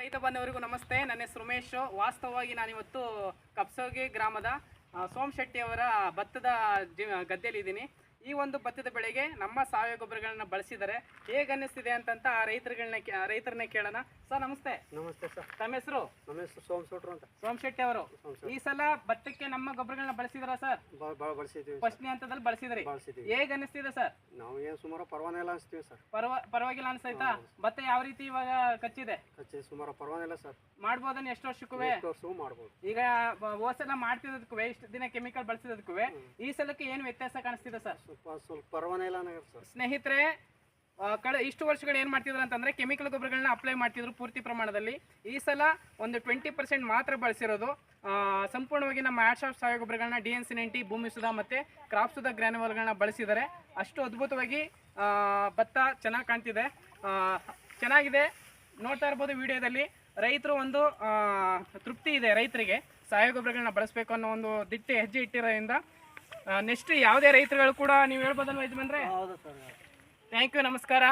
ರೈತ ಬಾಂಧವರಿಗೂ ನಮಸ್ತೆ. ನನ್ನ ಹೆಸರು ಉಮೇಶ್. ವಾಸ್ತವವಾಗಿ ನಾನಿವತ್ತು ಕಪ್ಸೋಗಿ ಗ್ರಾಮದ ಸೋಮಶೆಟ್ಟಿ ಅವರ ಭತ್ತದ ಗದ್ದೆಯಲ್ಲಿ ಇದ್ದೀನಿ. ಈ ಒಂದು ಭತ್ತದ ಬೆಳೆಗೆ ನಮ್ಮ ಸಾವಯವ ಗೊಬ್ಬರಗಳನ್ನ ಬಳಸಿದರೆ ಹೇಗೆ ಅನ್ನಿಸ್ತಿದೆ ಅಂತ ರೈತರನ್ನೇ ಕೇಳೋಣ. ಸರ್ ನಮಸ್ತೆ. ನಮಸ್ತೆ ಸರ್. ತಮ್ಮ ಹೆಸರು? ನಮ್ಮ ಹೆಸರು ಸೋಮಶೆಟ್ರು ಅಂತ. ಸೋಮಶೆಟ್ಟಿ ಅವರು ಈ ಸಲ ಭತ್ತಕ್ಕೆ ನಮ್ಮ ಗೊಬ್ಬರಗಳನ್ನ ಬಳಸಿದ್ರ ಸರ್? ಬಳಸಿದ್ವಿ. ಫಸ್ಟ್ನೇ ಹಂತದಲ್ಲಿ ಬಳಸಿದ್ರಿ. ಹೇಗೆ ಅನ್ನಿಸ್ತಿದೆ ಸರ್? ನಾವು ಏನು ಸುಮಾರು ಪರವಾಗಿಲ್ಲ ಅನಿಸ್ತೀವಿ ಸರ್. ಪರವಾಗಿಲ್ಲ ಅನ್ಸೈತಾ? ಭತ್ತ ಯಾವ ರೀತಿ ಇವಾಗ ಕಚ್ಚಿದೆ? ಸುಮಾರು ಪರವಾಗಿಲ್ಲ ಸರ್. ಮಾಡ್ಬೋದನ್ನ ಎಷ್ಟು ವರ್ಷಕ್ಕೂ ಮಾಡ್ಬೋದು. ಈಗ ಹೋದ್ಸಲ ಮಾಡ್ತಿದ್ದಕ್ಕೂ ಇಷ್ಟು ದಿನ ಕೆಮಿಕಲ್ ಬಳಸಿದಕ್ಕೂ ಈ ಸಲಕ್ಕೆ ಏನು ವ್ಯತ್ಯಾಸ ಕಾಣಿಸ್ತಿದೆ ಸರ್? ಸ್ವಲ್ಪ ಪರವಾಗಿಲ್ಲ ಸರ್. ಸ್ನೇಹಿತರೆ, ಇಷ್ಟು ವರ್ಷಗಳು ಏನು ಮಾಡ್ತಿದ್ರು ಅಂತಂದರೆ ಕೆಮಿಕಲ್ ಗೊಬ್ಬರಗಳನ್ನ ಅಪ್ಲೈ ಮಾಡ್ತಿದ್ರು ಪೂರ್ತಿ ಪ್ರಮಾಣದಲ್ಲಿ. ಈ ಸಲ ಒಂದು 20% ಮಾತ್ರ ಬಳಸಿರೋದು. ಸಂಪೂರ್ಣವಾಗಿ ನಮ್ಮ ಆ್ಯಡ್ಶಾಫ್ಟ್ ಸಾವಯವ ಗೊಬ್ಬರಗಳನ್ನ DN90, ಭೂಮಿ ಸುಧಾ ಮತ್ತು ಕ್ರಾಪ್ ಸುಧಾ ಗ್ರ್ಯಾನ್ಯುವಲ್ಗಳನ್ನ ಬಳಸಿದ್ದಾರೆ. ಅಷ್ಟು ಅದ್ಭುತವಾಗಿ ಭತ್ತ ಚೆನ್ನಾಗಿ ಕಾಣ್ತಿದೆ, ಚೆನ್ನಾಗಿದೆ. ನೋಡ್ತಾ ಇರ್ಬೋದು ವಿಡಿಯೋದಲ್ಲಿ. ರೈತರು ಒಂದು ತೃಪ್ತಿ ಇದೆ ರೈತರಿಗೆ ಸಾವಯವ ಗೊಬ್ಬರಗಳನ್ನ ಬಳಸಬೇಕು ಅನ್ನೋ ಒಂದು ಹೆಜ್ಜೆ ಇಟ್ಟಿರೋದ್ರಿಂದ. ನೆಕ್ಸ್ಟ್ ಯಾವುದೇ ರೈತರುಗಳು ಕೂಡ ನೀವು ಹೇಳ್ಬೋದಲ್ವ ಯಜಮಾನ್ರೆ? ಹೌದು ಸರ್. ಥ್ಯಾಂಕ್ ಯು, ನಮಸ್ಕಾರ.